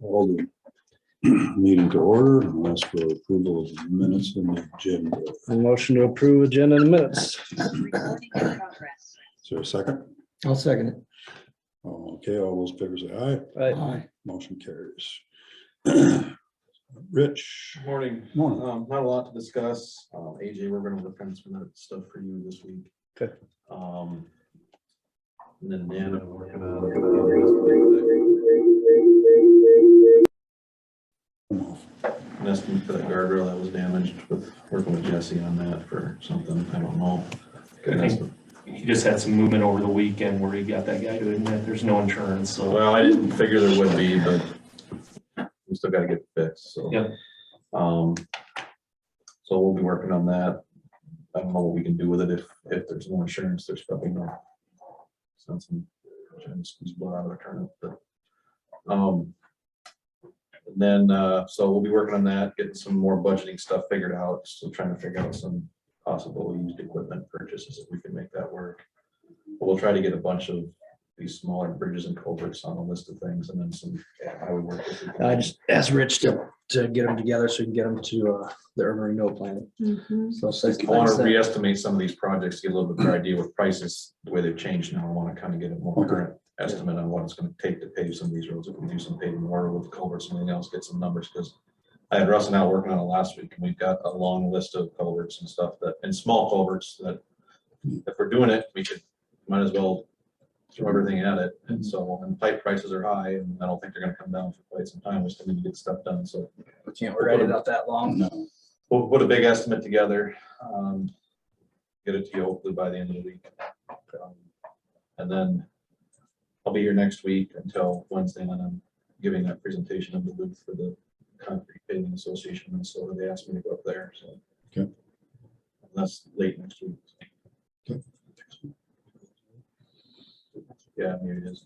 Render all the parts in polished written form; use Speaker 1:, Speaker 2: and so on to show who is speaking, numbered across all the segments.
Speaker 1: Call the meeting to order and ask for approval of the minutes in the agenda.
Speaker 2: A motion to approve agenda in the minutes.
Speaker 3: Recording in progress.
Speaker 1: Is there a second?
Speaker 4: I'll second it.
Speaker 1: Okay, all those in favor say aye.
Speaker 2: Aye.
Speaker 1: Motion carries. Rich.
Speaker 5: Morning.
Speaker 1: Morning.
Speaker 5: Not a lot to discuss. AJ, we're gonna work on some of that stuff for you this week.
Speaker 2: Okay.
Speaker 5: And then Dan, I'm working on. An estimate for that guardrail that was damaged, with working with Jesse on that for something, I don't know.
Speaker 6: I think he just had some movement over the weekend where he got that guy to admit there's no insurance, so.
Speaker 5: Well, I didn't figure there would be, but we still gotta get it fixed, so.
Speaker 6: Yep.
Speaker 5: So we'll be working on that. I don't know what we can do with it if there's no insurance, there's probably no sense in trying to squeeze blood out of a turnip, but. And then, so we'll be working on that, getting some more budgeting stuff figured out, still trying to figure out some possible used equipment purchases if we can make that work. But we'll try to get a bunch of these smaller bridges and culverts on a list of things, and then some highway work.
Speaker 2: I just asked Rich to get them together so we can get them to the urban renewal plan. So
Speaker 5: I want to reestimate some of these projects, get a little bit better idea with prices, the way they've changed now. I want to kind of get a more current estimate on what it's going to take to pave some of these roads. If we do some paving more with culverts, something else, get some numbers, because I had Russ and I working on it last week, and we've got a long list of culverts and stuff that, and small culverts that if we're doing it, we might as well throw everything at it. And so, and pipe prices are high, and I don't think they're going to come down for quite some time. We still need to get stuff done. So
Speaker 2: We can't write it out that long.
Speaker 1: No.
Speaker 5: we'll put a big estimate together, get it to you hopefully by the end of the week. And then I'll be here next week until Wednesday, and then I'm giving that presentation in Duluth for the Concrete Paving Association in Minnesota. They asked me to go up there, so.
Speaker 1: Okay.
Speaker 5: And that's late next week.
Speaker 1: Okay.
Speaker 5: Yeah, maybe it is.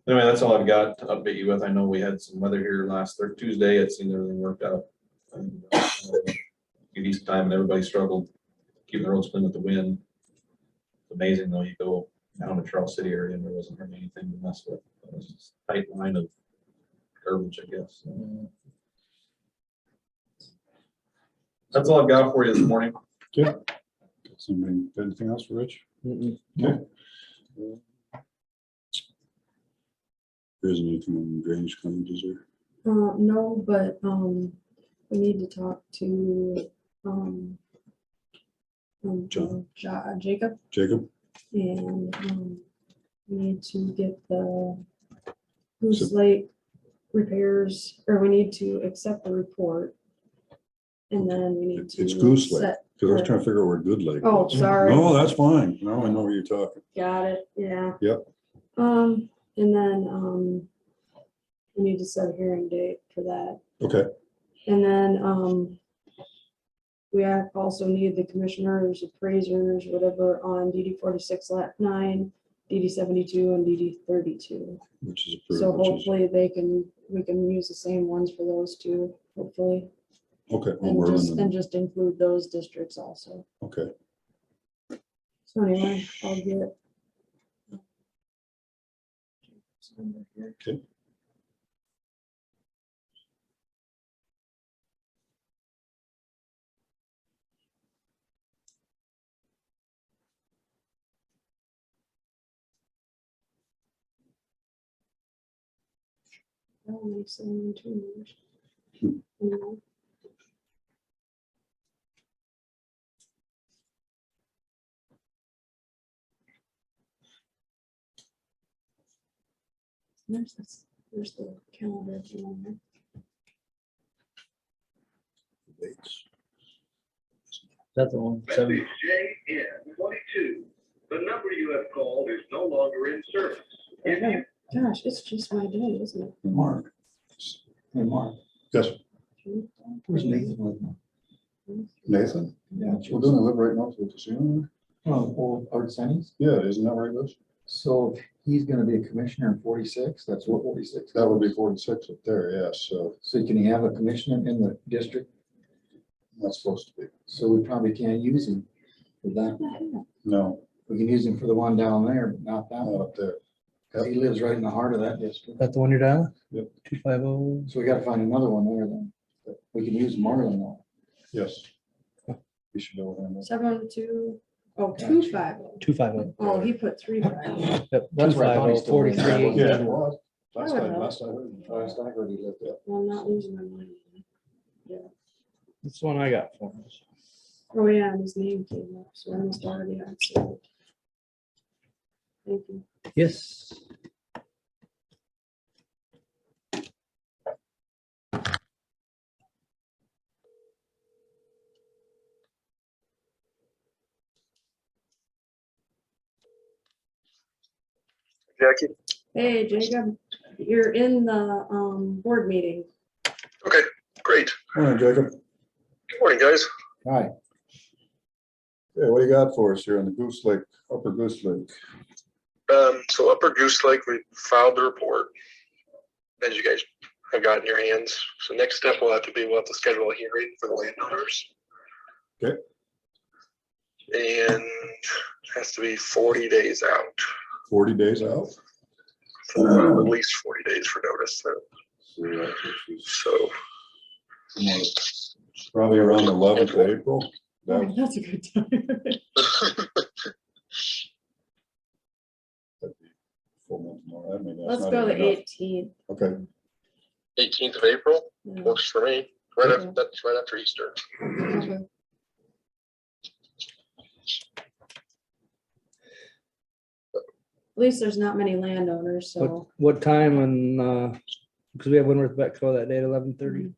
Speaker 5: Anyway, that's all I've got to update you with. I know we had some weather here last Tuesday. It seemed everything worked out. And, good East time, and everybody struggled keeping the roads clean with the wind. It's amazing though, you go down to Charles City area and there wasn't really anything to mess with. It was just a tight line of garbage, I guess. That's all I've got for you this morning.
Speaker 1: Okay. Somebody got anything else for Rich? Okay. There isn't anything on drainage claims, is there?
Speaker 7: No, but, we need to talk to, Jacob,
Speaker 1: Jacob?
Speaker 7: and, we need to get the Goose Lake repairs, or we need to accept the report. And then we need to.
Speaker 1: It's Goose Lake,
Speaker 7: set-
Speaker 1: because I was trying to figure out where Good Lake
Speaker 7: Oh,
Speaker 1: was.
Speaker 7: sorry.
Speaker 1: No, that's fine. Now I know what you're talking.
Speaker 7: Got it, yeah.
Speaker 1: Yep.
Speaker 7: And then, we need to set a hearing date for that.
Speaker 1: Okay,
Speaker 7: And then, we also need the commissioners, appraisers, whatever, on DD 46 lat 9, DD 72 and DD 32.
Speaker 1: which is approved.
Speaker 7: So
Speaker 1: which is-
Speaker 7: hopefully we can use the same ones for those two, hopefully.
Speaker 1: Okay, well, we're in
Speaker 7: And just include those districts also.
Speaker 1: okay,
Speaker 7: So anyway, I'll get.
Speaker 1: okay.
Speaker 7: That makes them 2 years.
Speaker 1: Hmm.
Speaker 7: Mhm. There's the calendar if you want it.
Speaker 1: Dates.
Speaker 2: That's the one.
Speaker 8: Message JN22. The number you have called is no longer in service. If you
Speaker 7: Gosh, it's just my day, isn't it?
Speaker 1: Mark.
Speaker 4: Hey, Mark,
Speaker 1: Yes,
Speaker 4: where's Nathan with me?
Speaker 1: Nathan?
Speaker 4: Yeah.
Speaker 1: Well, doesn't he live right next to the casino?
Speaker 4: Old Art Sennies.
Speaker 1: Yeah, isn't that where he lives?
Speaker 4: So if he's gonna be a commissioner in 46, that's what 46.
Speaker 1: That would be 46 up there, yes, so
Speaker 4: So can he have a commissioner in the district?
Speaker 1: that's supposed to be.
Speaker 4: So we probably can't use him for that.
Speaker 1: No,
Speaker 4: We can use him for the one down there, but not that
Speaker 1: not
Speaker 4: one.
Speaker 1: up there.
Speaker 4: He lives right in the heart of that district.
Speaker 2: That the one you're dialing?
Speaker 1: Yep.
Speaker 2: 250.
Speaker 4: So we gotta find another one there then. We can use Marlin though.
Speaker 1: Yes. We should know that.
Speaker 7: 712, oh, 250.
Speaker 2: 250.
Speaker 7: Oh, he put 35.
Speaker 2: Yep,
Speaker 4: That's where I thought he
Speaker 2: 250,
Speaker 4: still lived.
Speaker 2: 43.
Speaker 1: Yeah, it was. Last
Speaker 7: I
Speaker 1: time,
Speaker 7: don't know.
Speaker 1: last I heard.
Speaker 4: Last I heard he lived there.
Speaker 7: Well, I'm not losing my mind.
Speaker 2: That's the one I got for us.
Speaker 7: Oh, yeah, and his name came up, so I must already have it. Thank you.
Speaker 2: Yes.
Speaker 9: Jackie?
Speaker 7: Hey, Jacob, you're in the board meeting.
Speaker 9: Okay, great.
Speaker 1: Morning, Jacob.
Speaker 9: Good morning, guys.
Speaker 4: Hi,
Speaker 1: Okay, what do you got for us here on the Goose Lake, Upper Goose Lake?
Speaker 9: So Upper Goose Lake, we filed the report, as you guys have got in your hands. So next step will have to be, we'll have to schedule a hearing for the landowners.
Speaker 1: Okay.
Speaker 9: And it has to be 40 days out.
Speaker 1: 40 days out?
Speaker 9: So at least 40 days for notice. So
Speaker 1: Probably around 11th of April.
Speaker 7: Oh,
Speaker 1: That-
Speaker 7: that's a good time.
Speaker 1: that'd be 4 months more. That maybe that's
Speaker 7: Let's
Speaker 1: not
Speaker 7: go the
Speaker 1: even enough.
Speaker 7: 18th.
Speaker 1: Okay,
Speaker 9: 18th of April
Speaker 7: Yeah.
Speaker 9: works for me. Right
Speaker 7: Okay.
Speaker 9: after, that's right after Easter.
Speaker 7: Okay. At least there's not many landowners, so.
Speaker 2: What time and, because we have Winworth Betco that day at 11:30.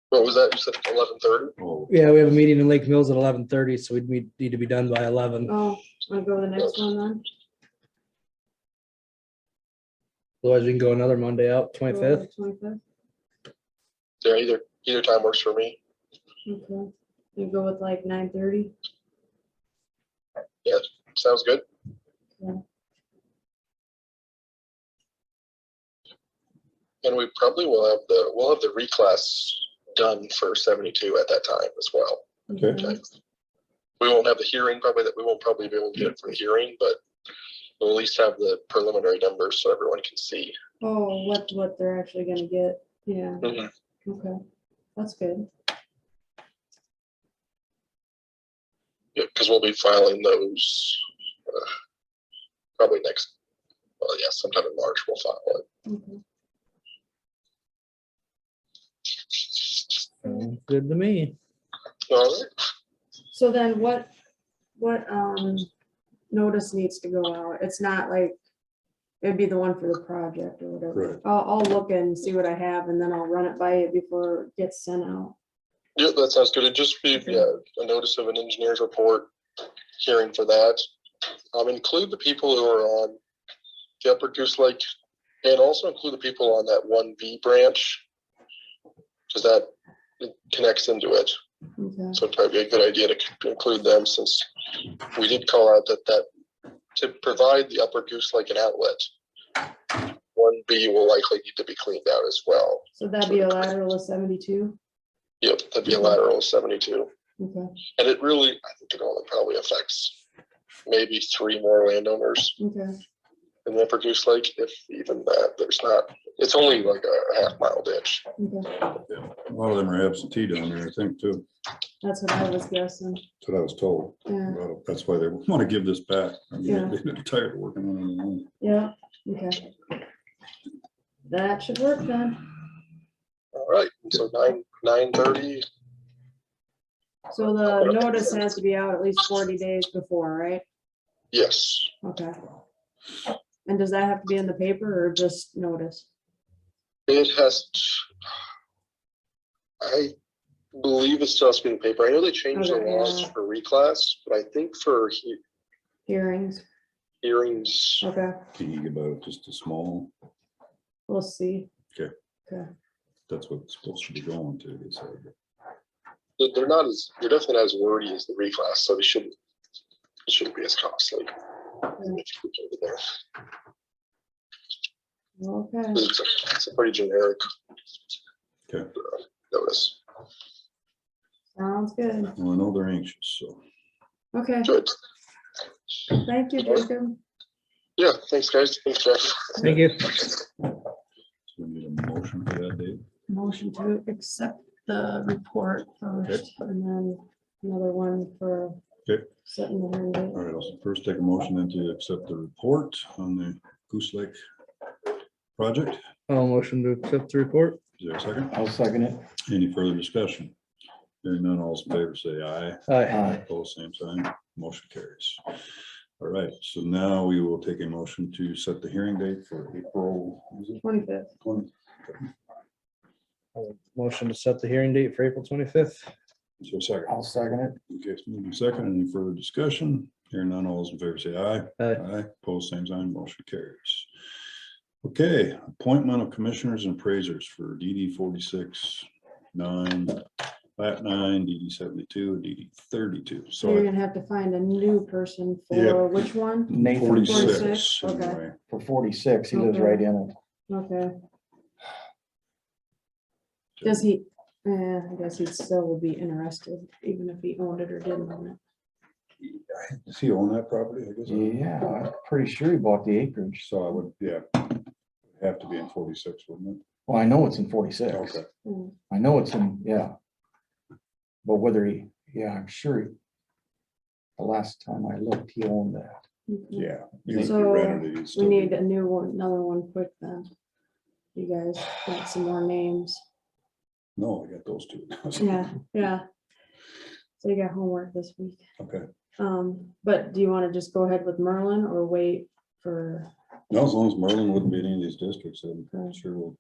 Speaker 9: What was that? You said 11:30?
Speaker 1: oh,
Speaker 2: Yeah, we have a meeting in Lake Mills at 11:30, so we'd need to be done by 11.
Speaker 7: Oh, wanna go to the next one then?
Speaker 2: Otherwise, we can go another Monday out, 25th.
Speaker 7: 25th,
Speaker 9: Yeah, either time works for me.
Speaker 7: okay. You go with like 9:30?
Speaker 9: Sounds good.
Speaker 7: Yeah.
Speaker 9: And we probably will have the reclass done for 72 at that time as well.
Speaker 1: Okay.
Speaker 7: Okay.
Speaker 9: We won't have the hearing, we won't probably be able to get it for the hearing, but we'll at least have the preliminary numbers so everyone can see.
Speaker 7: Oh, what they're actually gonna get, yeah,
Speaker 9: Mhm.
Speaker 7: okay, that's good.
Speaker 9: Yeah, because we'll be filing those probably sometime in March we'll file it.
Speaker 7: Okay.
Speaker 2: Sounds good to me.
Speaker 9: All right.
Speaker 7: So then what notice needs to go out? It's not like, it'd be the one for the project or whatever.
Speaker 1: Right.
Speaker 7: I'll look and see what I have and then I'll run it by you before it gets sent out.
Speaker 9: Yeah, that sounds good. It'd just be a notice of an engineer's report hearing for that. Include the people who are on the Upper Goose Lake and also include the people on that 1B branch, because that connects into it.
Speaker 7: Okay,
Speaker 9: So it'd probably be a good idea to include them, since we did call out that to provide the Upper Goose Lake an outlet, 1B will likely need to be cleaned out as well.
Speaker 7: so that'd be a lateral of 72?
Speaker 9: Yep, that'd be a lateral of 72.
Speaker 7: Okay,
Speaker 9: And it really, I think it only probably affects maybe 3 more landowners
Speaker 7: okay,
Speaker 9: in the Upper Goose Lake, if even that. There's not, it's only like a half-mile ditch.
Speaker 7: okay,
Speaker 1: a lot of them are absentee down there, I think, too.
Speaker 7: that's what I was guessing,
Speaker 1: That's what I was told.
Speaker 7: yeah,
Speaker 1: Well, that's why they want to give this back. I mean,
Speaker 7: Yeah.
Speaker 1: they're tired of working on it.
Speaker 7: yeah, okay. That should work then.
Speaker 9: All right, so 9:30.
Speaker 7: So the notice has to be out at least 40 days before, right?
Speaker 9: Yes,
Speaker 7: Okay. And does that have to be in the paper or just notice?
Speaker 9: it has. I believe it's still has to be in the paper. I know they changed the
Speaker 7: Okay,
Speaker 9: laws
Speaker 7: yeah.
Speaker 9: for reclass, but I think for
Speaker 7: Hearings,
Speaker 9: hearings,
Speaker 7: okay,
Speaker 1: Can you give out just a small,
Speaker 7: we'll see.
Speaker 1: Okay.
Speaker 7: Okay,
Speaker 1: that's what it's supposed to be going to, they said.
Speaker 9: they're definitely not as wordy as the reclass, so it shouldn't be as costly. If you put it there.
Speaker 7: okay,
Speaker 9: It's a pretty generic
Speaker 1: Okay,
Speaker 9: notice.
Speaker 7: sounds good.
Speaker 1: well, I know they're anxious, so.
Speaker 7: Okay,
Speaker 9: Good.
Speaker 7: thank you, Jacob.
Speaker 9: Yeah, thanks, guys. Thanks, Jeff.
Speaker 2: Thank you.
Speaker 1: So we need a motion for that date.
Speaker 7: Motion to accept the report first, and then another one for
Speaker 1: Okay.
Speaker 7: setting the hearing date.
Speaker 1: All right, I'll first take a motion then to accept the report on the Goose Lake project.
Speaker 2: I'll motion to accept the report.
Speaker 1: Is there a second?
Speaker 4: I'll second it.
Speaker 1: Any further discussion? Hearing none, all in favor say aye.
Speaker 2: Aye.
Speaker 1: Opposed, same sign. Motion carries. All right, so now we will take a motion to set the hearing date for April. Is it
Speaker 7: 25th.
Speaker 1: 20?
Speaker 2: Motion to set the hearing date for April 25th.
Speaker 1: Is there a second?
Speaker 4: I'll second it.
Speaker 1: Okay, it's moving second. Any further discussion? Hearing none, all those in favor say aye.
Speaker 2: Aye.
Speaker 1: Opposed, same sign. Motion carries. Okay, appointment of commissioners and appraisers for DD 46, 9, Lat 9, DD 72, and DD 32.
Speaker 7: So you're
Speaker 1: So
Speaker 7: gonna have to find a new person
Speaker 1: Yeah.
Speaker 7: for which one?
Speaker 4: Nathan
Speaker 1: 46.
Speaker 7: 46, okay.
Speaker 1: anyway.
Speaker 4: for 46, he lives
Speaker 7: Okay.
Speaker 4: right in it.
Speaker 7: Okay. Does he, I guess he still would be interested, even if he owned it or didn't own it.
Speaker 1: Does he own that property? I guess.
Speaker 4: Yeah, I'm pretty sure he bought the acreage.
Speaker 1: So I would, yeah, have to be in 46, wouldn't
Speaker 4: Well, I know it's in
Speaker 1: it?
Speaker 4: 46.
Speaker 1: Okay.
Speaker 7: Hmm.
Speaker 4: I know it's in, yeah. But whether he, yeah, I'm sure the last time I looked, he owned that.
Speaker 7: Okay.
Speaker 1: Yeah. even if you
Speaker 7: So,
Speaker 1: rented it, you'd
Speaker 7: We
Speaker 1: still
Speaker 7: need
Speaker 1: be-
Speaker 7: a new one, another one quick then. You guys got some more names.
Speaker 1: No, I got those two.
Speaker 7: Yeah, yeah. So you got homework this week.
Speaker 1: Okay.
Speaker 7: But do you want to just go ahead with Merlin or wait for,
Speaker 1: No, as long as Merlin wouldn't be in any of these districts, then I'm
Speaker 7: Okay.
Speaker 1: sure we'll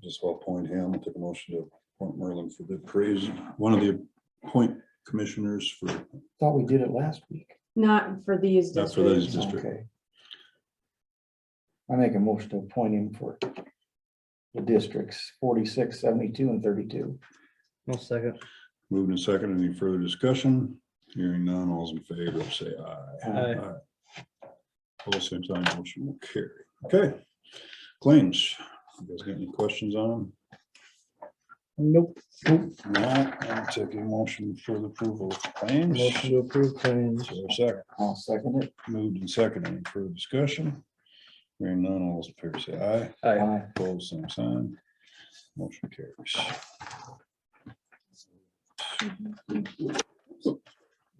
Speaker 1: just well appoint him, take a motion to appoint Merlin for the appraise, one of the appoint commissioners for,
Speaker 4: Thought we did it last week.
Speaker 7: not for these
Speaker 1: not for these
Speaker 7: districts?
Speaker 1: districts.
Speaker 4: Okay. I make a motion to appoint him for the districts 46, 72, and 32.
Speaker 2: I'll second.
Speaker 1: Moving to second, any further discussion? Hearing none, all's in favor, say aye.
Speaker 2: Aye.
Speaker 1: All same sign, motion will carry. Okay. Claims. You guys got any questions on them?
Speaker 2: Nope.
Speaker 1: No, I'll take a motion for the approval of claims.
Speaker 2: Motion to approve claims.
Speaker 1: Is there a second?
Speaker 4: I'll second it.
Speaker 1: Moved and second, any further discussion? Hearing none, all those in favor say aye.
Speaker 2: Aye.
Speaker 4: Aye.
Speaker 1: Opposed, same sign. Motion carries.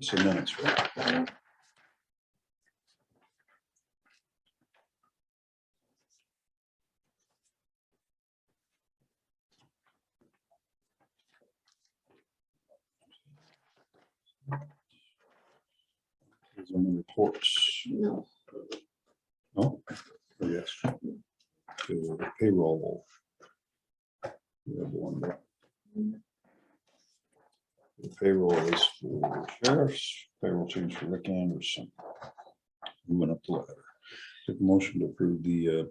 Speaker 1: So minutes, right? These are the reports.
Speaker 7: No.
Speaker 1: No? Oh, yes. The payroll. We have one there. The payroll is for sheriffs, payroll change for Rick Anderson. Moving up the ladder. Take a motion to approve the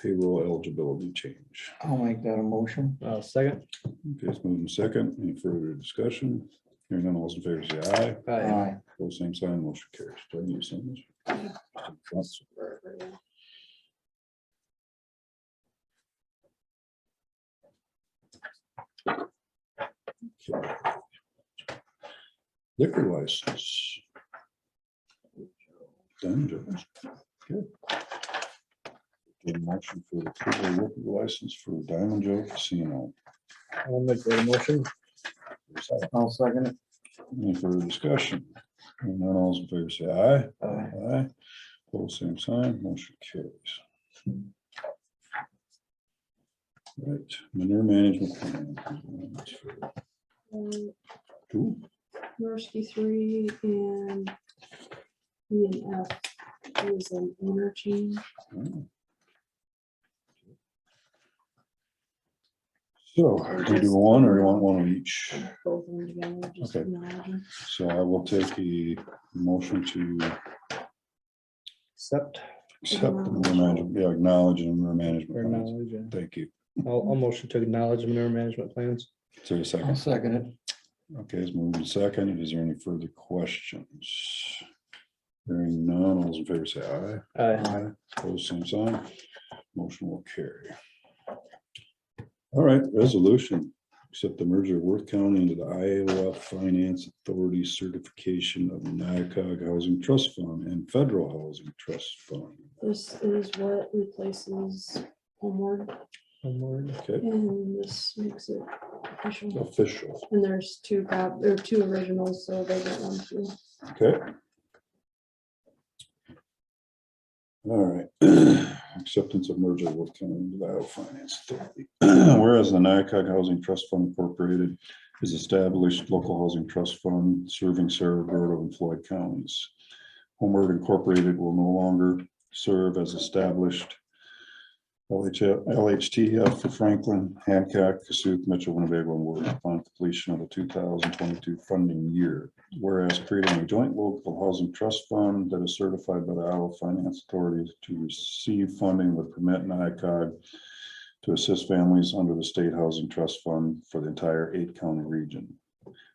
Speaker 1: payroll eligibility change.
Speaker 4: I'll make that a motion.
Speaker 2: I'll second.
Speaker 1: Okay, it's moving second. Any further discussion? Hearing none, all those in favor say aye.
Speaker 2: Aye.
Speaker 4: Aye.
Speaker 1: Pose same sign, motion carries. Do I need to sign this? Okay. Liquor license. Dungeons. Good. Get a motion for the approval of liquor license for Diamond Joe Casino.
Speaker 2: I'll make that a motion.
Speaker 4: I'll second it.
Speaker 1: Any further discussion? Hearing none, all those in favor say aye.
Speaker 4: Aye.
Speaker 1: Aye. Pose same sign, motion carries. Right, manure management plan. Cool.
Speaker 7: Norski 3 and E and F is an owner change.
Speaker 1: So, do you do one or you want one of each?
Speaker 7: Both of them together, just
Speaker 1: Okay.
Speaker 7: acknowledge them.
Speaker 1: So I will take a motion to
Speaker 2: Accept
Speaker 1: accept the manure management, yeah, acknowledge the manure management.
Speaker 2: or
Speaker 1: plans.
Speaker 2: acknowledge. Yeah.
Speaker 1: Thank you.
Speaker 2: I'll motion to acknowledge manure management plans.
Speaker 1: Is there a
Speaker 4: I'll
Speaker 1: second?
Speaker 4: second it.
Speaker 1: Okay, it's moved in second. Is there any further questions? Hearing none, all those in favor say aye.
Speaker 2: Aye.
Speaker 1: Opposed, same sign. Motion will carry. All right, resolution accept the merger of Worth County into the Iowa Finance Authority certification of the NIACOG Housing Trust Fund and Federal Housing Trust Fund.
Speaker 7: This is what replaces Homeward,
Speaker 1: Okay,
Speaker 7: and this makes it official.
Speaker 1: official.
Speaker 7: And there's two originals, so they get one too.
Speaker 1: Okay. All right. Acceptance of merger with County into the Iowa Finance Authority. Whereas the NIACOG Housing Trust Fund Incorporated is established local housing trust fund serving Saragordo and Floyd counties. Homeward Incorporated will no longer serve as established LHTF for Franklin, Hancock, Cassuth, Mitchell, Winnebago, and Worth upon completion of the 2022 funding year. Whereas creating a joint local housing trust fund that is certified by the Iowa Finance Authority to receive funding would permit NIACOG to assist families under the State Housing Trust Fund for the entire 8-county region.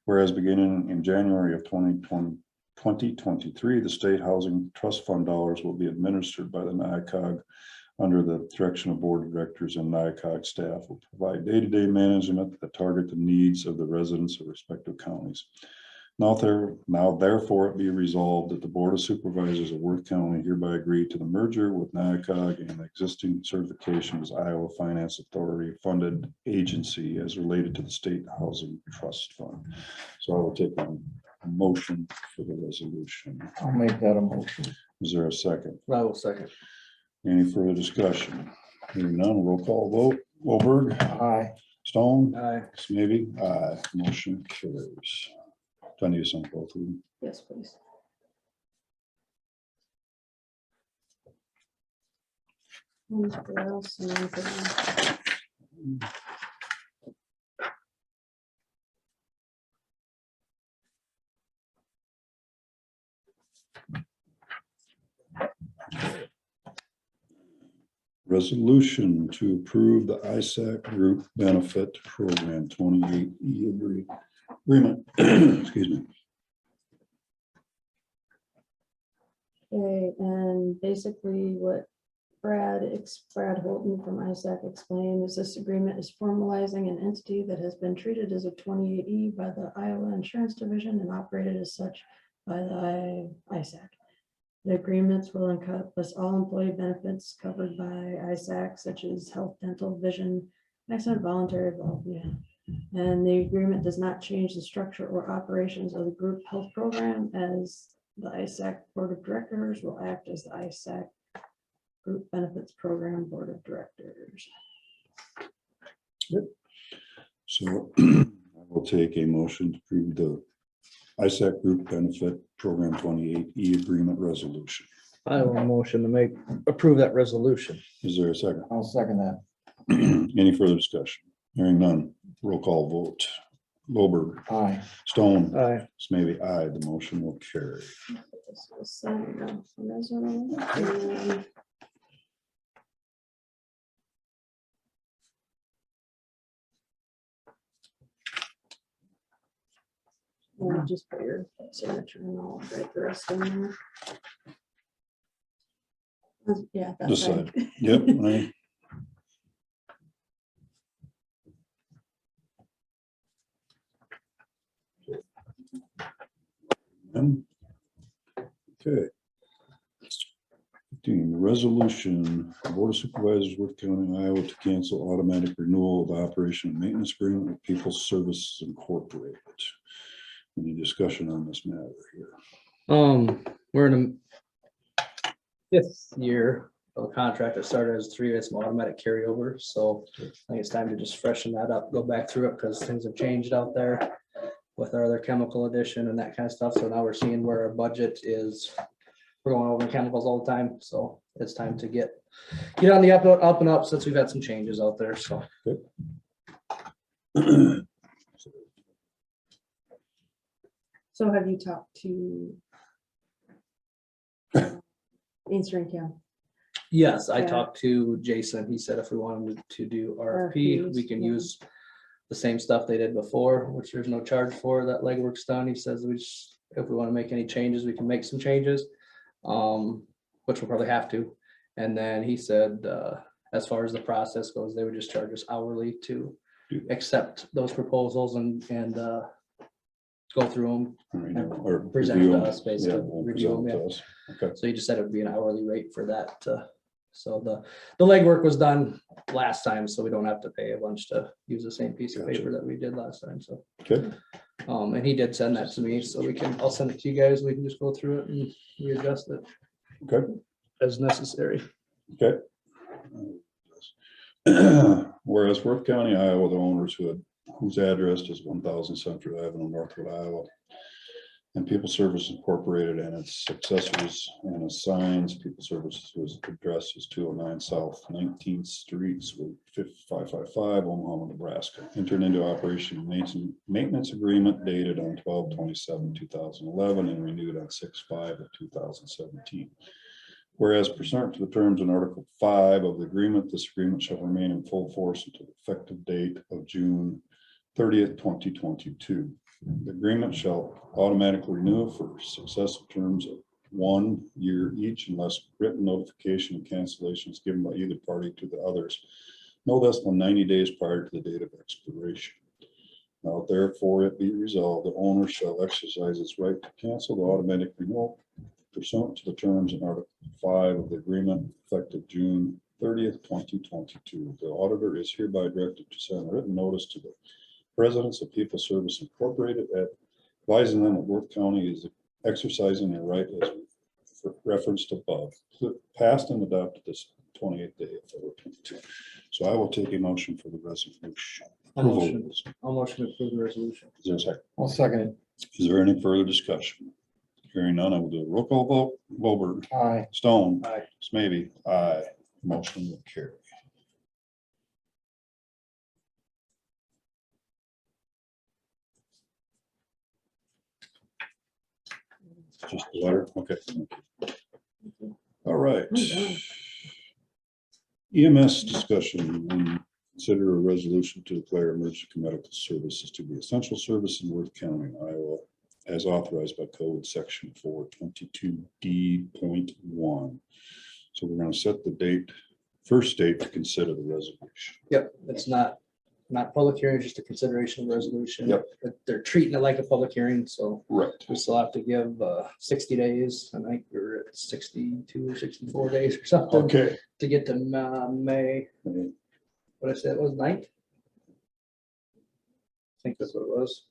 Speaker 1: Whereas beginning in January of 2023, the State Housing Trust Fund dollars will be administered by the NIACOG under the direction of board of directors, and NIACOG staff will provide day-to-day management that target the needs of the residents of respective counties. Now therefore it be resolved that the Board of Supervisors of Worth County hereby agree to the merger with NIACOG and the existing certification as Iowa Finance Authority funded agency as related to the State Housing Trust Fund. So I will take a motion for the resolution.
Speaker 4: I'll make that a motion.
Speaker 1: Is there a second?
Speaker 2: I will second.
Speaker 1: Any further discussion? Hearing none, roll call vote. Wolberg,
Speaker 4: Aye.
Speaker 1: Stone,
Speaker 2: Aye.
Speaker 1: maybe, aye, motion carries. Do I need to sign both of them?
Speaker 7: Yes, please. One for us and one for them.
Speaker 1: Resolution to approve the ISAC Group Benefit Program 28E agreement. Excuse me.
Speaker 7: Okay, and basically what Brad Holton from ISAC explained is this agreement is formalizing an entity that has been treated as a 28E by the Iowa Insurance Division and operated as such by the ISAC. The agreements will encompass all employee benefits covered by ISAC, such as health, dental, vision, accident, voluntary, and the agreement does not change the structure or operations of the group health program, as the ISAC Board of Directors will act as the ISAC Group Benefits Program Board of Directors.
Speaker 1: So I will take a motion to approve the ISAC Group Benefit Program 28E agreement resolution.
Speaker 2: I will motion to approve that resolution.
Speaker 1: Is there a second?
Speaker 4: I'll second that.
Speaker 1: Any further discussion? Hearing none, roll call vote. Wolberg,
Speaker 4: Aye.
Speaker 1: Stone,
Speaker 2: Aye.
Speaker 1: maybe aye, the motion will carry.
Speaker 7: This will sign off on this one, and we'll just put your signature and I'll write the rest in there. Yeah, that's
Speaker 1: This
Speaker 7: right.
Speaker 1: side. Yep. Aye. Okay. 15, resolution, Board of Supervisors, Worth County, Iowa, to cancel automatic renewal of operation and maintenance agreement with People's Services Incorporated. Any discussion on this matter here?
Speaker 2: We're in a fifth year of a contract that started as 3 years, some automatic carryover, so I think it's time to just freshen that up, go back through it, because things have changed out there with our other chemical addition and that kind of stuff, so now we're seeing where our budget is. We're going over chemicals all the time, so it's time to get on the up and up, since we've had some changes out there, so.
Speaker 7: So have you talked to Eastern County?
Speaker 2: Yes, I
Speaker 7: Yeah.
Speaker 2: talked to Jason. He said if we wanted to do RFP, we
Speaker 7: RFPs,
Speaker 2: can
Speaker 7: yeah.
Speaker 2: use the same stuff they did before, which there's no charge for. That legwork's done. He says if we want to make any changes, we can make some changes, which we'll probably have to. And then he said, as far as the process goes, they would just charge us hourly to accept those proposals and go through them.
Speaker 1: Or
Speaker 2: Present
Speaker 1: review
Speaker 2: to
Speaker 1: them.
Speaker 2: us, basically.
Speaker 1: Yeah, we'll
Speaker 2: Review
Speaker 1: present
Speaker 2: them,
Speaker 1: to us. Okay,
Speaker 2: So you just said it would be an hourly rate for that. So the legwork was done last time, so we don't have to pay a bunch to use the same piece of
Speaker 1: Gotcha.
Speaker 2: paper that we did last time, so.
Speaker 1: okay,
Speaker 2: And he did send that to me, so I'll send it to you guys. We can just go through it and readjust it
Speaker 1: okay,
Speaker 2: as necessary.
Speaker 1: okay. Whereas Worth County, Iowa, the owners whose address is 1000 Central Avenue, Northwood, Iowa, and People Service Incorporated and its successors and assigns People Services whose address is 209 South 19th Street, Suite 555, Omaha, Nebraska. Entered into operation and maintenance agreement dated on 12/27/2011 and renewed on 6/5/2017. Whereas pursuant to the terms in Article 5 of the agreement, this agreement shall remain in full force until the effective date of June 30th, 2022. The agreement shall automatically renew for successive terms of 1 year each unless written notification of cancellation is given by either party to the others no less than 90 days prior to the date of expiration. Now therefore it be resolved, the owner shall exercise its right to cancel the automatic renewal pursuant to the terms in Article 5 of the agreement effective June 30th, 2022. The auditor is hereby directed to send a written notice to the residents of People Service Incorporated advising them that Worth County is exercising their right as referenced above, passed and adopted this 28th day of February 22. So I will take a motion for the resolution.
Speaker 2: I'll motion to approve the resolution.
Speaker 1: Is there a second?
Speaker 4: I'll second it.
Speaker 1: Is there any further discussion? Hearing none, I will do a roll call vote. Wilbur,
Speaker 4: Aye.
Speaker 1: Stone.
Speaker 2: Aye.
Speaker 1: Maybe. Aye. Motion will carry. Just the letter, okay. All right. EMS discussion and consider a resolution to declare emergency medical services to be essential service in Worth County, Iowa, as authorized by code section 422D.1. So we're gonna set the date, first date to consider the resolution.
Speaker 2: Yep, it's not public hearing, just a consideration of resolution.
Speaker 1: Yep.
Speaker 2: But they're treating it like a public hearing, so
Speaker 1: Right.
Speaker 2: we still have to give 60 days. I think we're at 62 or 64 days or something
Speaker 1: Okay.
Speaker 2: to get to May. What I said, it was 9th? I think that's what it was.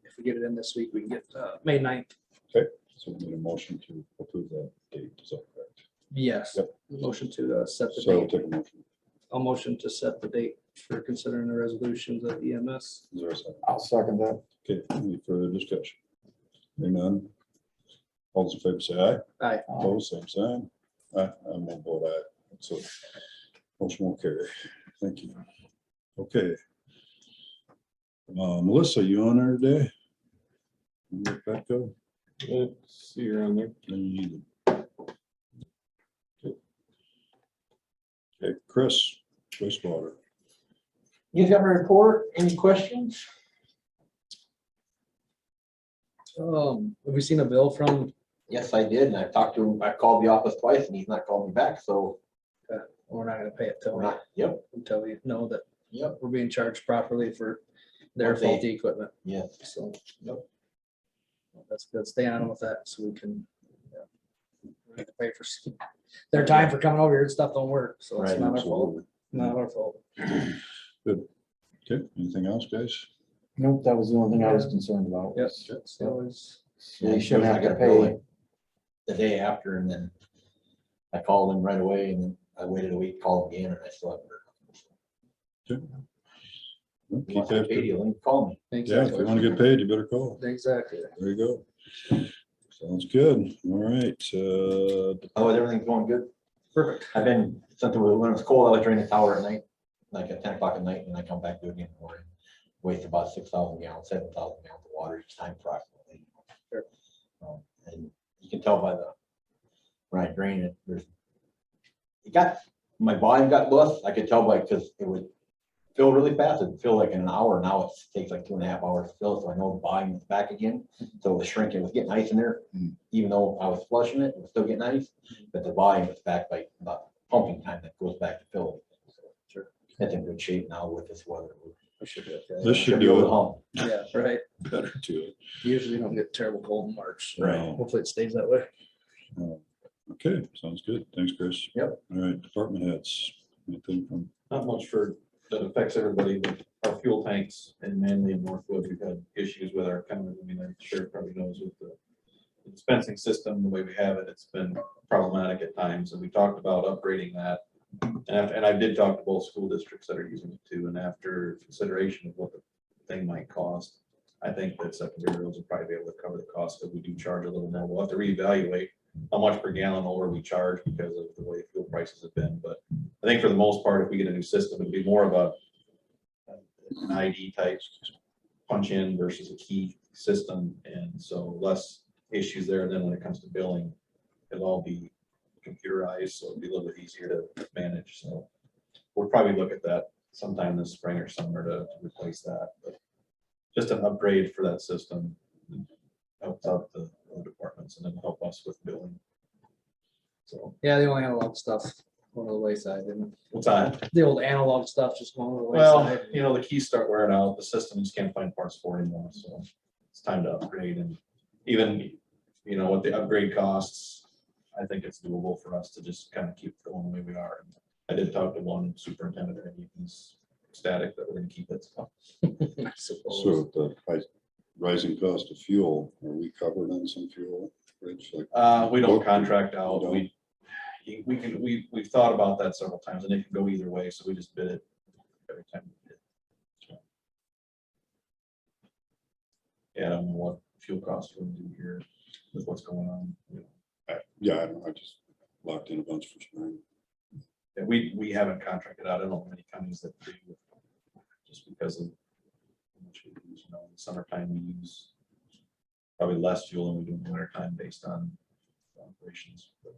Speaker 2: If we get it in this week, we can get May 9th.
Speaker 1: So we need a motion to approve that date, is that correct?
Speaker 2: Yes.
Speaker 1: Yep.
Speaker 2: Motion to set the
Speaker 1: So I'll
Speaker 2: date.
Speaker 1: take a motion.
Speaker 2: I'll motion to set the date for considering the resolutions of EMS.
Speaker 1: Is there a second?
Speaker 4: I'll second that.
Speaker 1: Okay, any further discussion? Hearing none. All those in favor say aye.
Speaker 2: Aye.
Speaker 1: Opposed, same sign. Aye, I'm gonna vote aye. So motion will carry. Thank you. Okay. Melissa, you on there today? You get back up?
Speaker 10: See you around there.
Speaker 1: Okay, Chris, wastewater.
Speaker 11: You got my report? Any questions?
Speaker 2: Have we seen a bill from,
Speaker 11: Yes, I did, and I talked to him, I called the office twice and he's not called me back, so
Speaker 2: we're not gonna pay it till
Speaker 11: we're not, yep,
Speaker 2: until we know that
Speaker 11: yep,
Speaker 2: we're being charged properly for their
Speaker 11: Okay.
Speaker 2: faulty equipment,
Speaker 11: yes.
Speaker 2: so.
Speaker 11: Yep.
Speaker 2: That's good, stay on them with that, so we can. Yeah, we have to pay for their time for coming over here and stuff don't work, so it's
Speaker 11: Right,
Speaker 2: not our fault,
Speaker 1: Absolutely.
Speaker 2: not our fault.
Speaker 1: Good. Okay, anything else, guys?
Speaker 4: Nope, that was the only thing I was concerned about.
Speaker 2: Yes, that's always,
Speaker 4: They shouldn't have
Speaker 11: I got
Speaker 4: to
Speaker 11: a bill
Speaker 4: pay.
Speaker 11: the day after, and then I called him right away, and then I waited a week, called him again, and I still haven't heard.
Speaker 1: Keep
Speaker 11: If you want to
Speaker 1: after-
Speaker 11: pay you, then call me.
Speaker 1: Yeah, if you want to get paid, you better call.
Speaker 2: exactly.
Speaker 1: There you go. Sounds good. All right.
Speaker 11: Otherwise, everything's going good.
Speaker 2: Perfect.
Speaker 11: I've been, something when it was cold, I was draining the tower at night, like at 10 o'clock at night, and I come back to it again in the morning. Waste about 6,000 gallons, 7,000 gallons of water each time approximately.
Speaker 2: Sure.
Speaker 11: And you can tell by when I drain it, my volume got less. I could tell because it would fill really fast. It'd fill like in an hour. Now it takes like 2.5 hours to fill. So I know the volume is back again. So it was shrinking, it was getting ice in there. Even though I was flushing it, it was still getting ice, but the volume was back like about pumping time that goes back to fill it. So, sure. It's in good shape now with this weather.
Speaker 2: We should be okay.
Speaker 1: This should
Speaker 11: be
Speaker 1: do
Speaker 11: over the
Speaker 1: it
Speaker 11: hump.
Speaker 2: Yeah, right.
Speaker 1: better too.
Speaker 2: Usually don't get terrible cold in March. so
Speaker 1: Right.
Speaker 2: Hopefully it stays that way.
Speaker 1: Okay, sounds good. Thanks, Chris.
Speaker 11: Yep.
Speaker 1: All right, department heads. Anything from,
Speaker 5: Not much for, that affects everybody, but our fuel tanks in Manly and Northwood, we've had issues with our counters. I mean, I'm sure probably knows with the dispensing system, the way we have it, it's been problematic at times, and we talked about upgrading that. And I did talk to both school districts that are using it too, and after consideration of what the thing might cost, I think that secondary roads will probably be able to cover the cost, because we do charge a little more. We'll have to reevaluate how much per gallon over we charge because of the way fuel prices have been, but I think for the most part, if we get a new system, it'd be more of an ID type punch in versus a key system, and so less issues there. And then when it comes to billing, it'll all be computerized, so it'll be a little bit easier to manage. So we'll probably look at that sometime this spring or summer to replace that, but just an upgrade for that system helps out the other departments and then help us with billing. So
Speaker 2: Yeah, the only analog stuff going to the wayside, and
Speaker 5: what's that?
Speaker 2: the old analog stuff just going to the
Speaker 5: Well,
Speaker 2: wayside.
Speaker 5: you know, the keys start wearing out, the system just can't find parts for anymore, so it's time to upgrade. And even, you know, what the upgrade costs, I think it's doable for us to just kind of keep going the way we are. I did talk to one superintendent, and he's ecstatic that we're gonna keep it. So
Speaker 2: I suppose.
Speaker 1: so the rising cost of fuel, are we covered on some fuel? Rich, like,
Speaker 5: we don't
Speaker 1: book-
Speaker 5: contract out,
Speaker 1: don't?
Speaker 5: we've thought about that several times, and it can go either way, so we just bid it every time. We bid. So. Yeah, I don't know what fuel costs we're gonna do here with what's going on, you know.
Speaker 1: Yeah, I don't know, I just locked in a bunch for spring.
Speaker 5: Yeah, we haven't contracted out. I don't know many counties that do, just because of how much we use. You know, in the summertime we use probably less fuel than we do in the winter time based on operations. But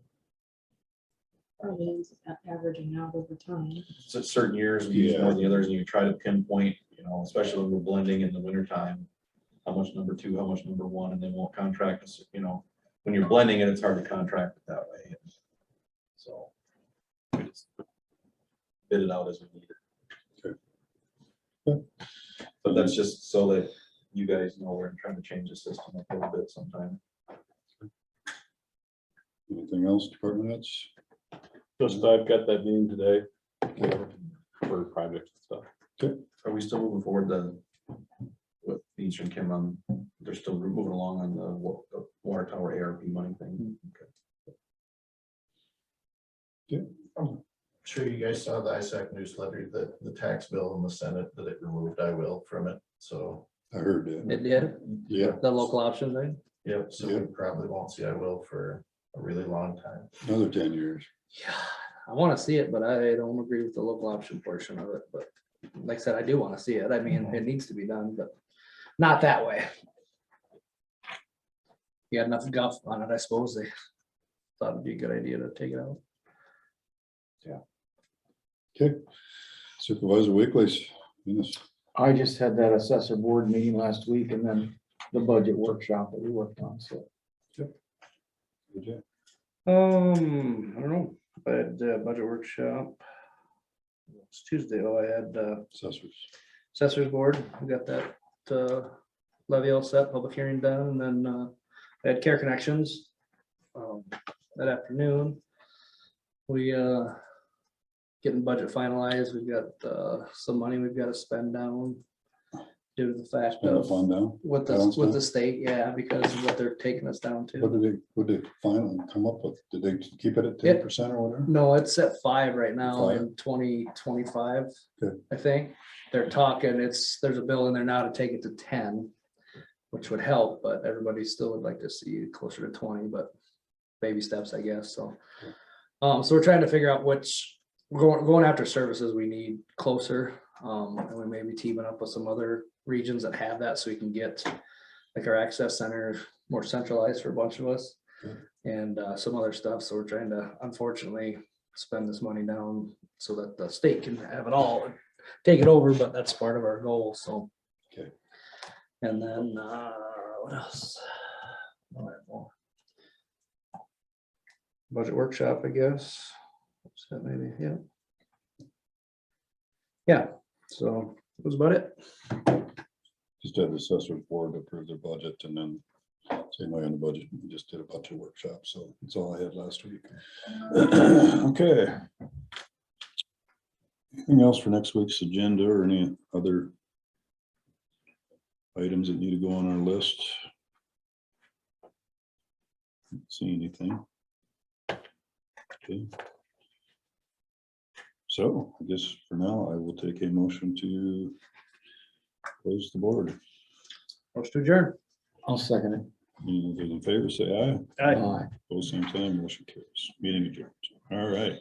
Speaker 7: Probably ends up averaging out over time.
Speaker 5: so certain years we use
Speaker 1: Yeah.
Speaker 5: more than the others, and you try to pinpoint, you know, especially when we're blending in the winter time, how much number two, how much number one, and then we'll contract us, you know, when you're blending it, it's hard to contract it that way. So we just bid it out as we need it.
Speaker 1: Okay.
Speaker 5: But that's just so that you guys know we're trying to change the system a little bit sometime.
Speaker 1: Anything else, department heads?
Speaker 10: Just, I've got that meeting today for projects and stuff.
Speaker 5: Are we still moving forward then with Beach and Kim on, they're still moving along on the water tower ARP money thing? Okay.
Speaker 12: I'm sure you guys saw the ISAC newsletter, that the tax bill in the Senate, that it removed I will from it, so.
Speaker 1: I heard that.
Speaker 2: It did,
Speaker 1: Yeah,
Speaker 2: the local option thing.
Speaker 12: Yep, so we probably won't see I will for a really long time.
Speaker 1: another 10 years.
Speaker 2: Yeah, I want to see it, but I don't agree with the local option portion of it, but like I said, I do want to see it. I mean, it needs to be done, but not that way. You had enough guff on it, I suppose they thought it'd be a good idea to take it out.
Speaker 1: Okay. Supervisor Weekly's. Yes.
Speaker 4: I just had that assessor board meeting last week and then the budget workshop that we worked on, so.
Speaker 1: Good job.
Speaker 2: I don't know, I had budget workshop. It's Tuesday, I had
Speaker 1: Assessors.
Speaker 2: assessors board, we got that levy all set, public hearing done, and then I had care connections that afternoon. We getting budget finalized, we've got some money we've got to spend down due to the fact
Speaker 1: Spend the
Speaker 2: of
Speaker 1: fund down.
Speaker 2: with
Speaker 1: balance
Speaker 2: the
Speaker 1: down?
Speaker 2: state, yeah, because of what they're taking us down
Speaker 1: What
Speaker 2: to.
Speaker 1: did they finally come up with? Did they keep it at 10% or whatever?
Speaker 2: No, it's at 5 right now
Speaker 1: 5?
Speaker 2: in 2025,
Speaker 1: Good.
Speaker 2: I think. They're talking, there's a bill in there now to take it to 10, which would help, but everybody still would like to see closer to 20, but baby steps, I guess, so. So we're trying to figure out which, we're going after services we need closer. And we may be teaming up with some other regions that have that, so we can get like our access center more centralized for a bunch of us. And some other stuff, so we're trying to unfortunately spend this money down so that the state can have it all, and take it over, but that's part of our goal, so.
Speaker 1: Okay.
Speaker 2: And then what else? Oh, I have more. Budget workshop, I guess. What's that, maybe, yeah. Yeah, so That's about it.
Speaker 1: Just had the assessors board approve their budget and then same way on the budget, we just did a bunch of workshops, so that's all I had last week. Okay. Anything else for next week's agenda or any other items that need to go on our list? Don't see anything. Okay. So I guess for now, I will take a motion to close the board.
Speaker 2: Motion to adjourn.
Speaker 4: I'll second it.
Speaker 1: Any of those in favor, say aye.
Speaker 2: Aye.
Speaker 4: Aye.
Speaker 1: Both same time, motion carries. Meeting adjourned. All right.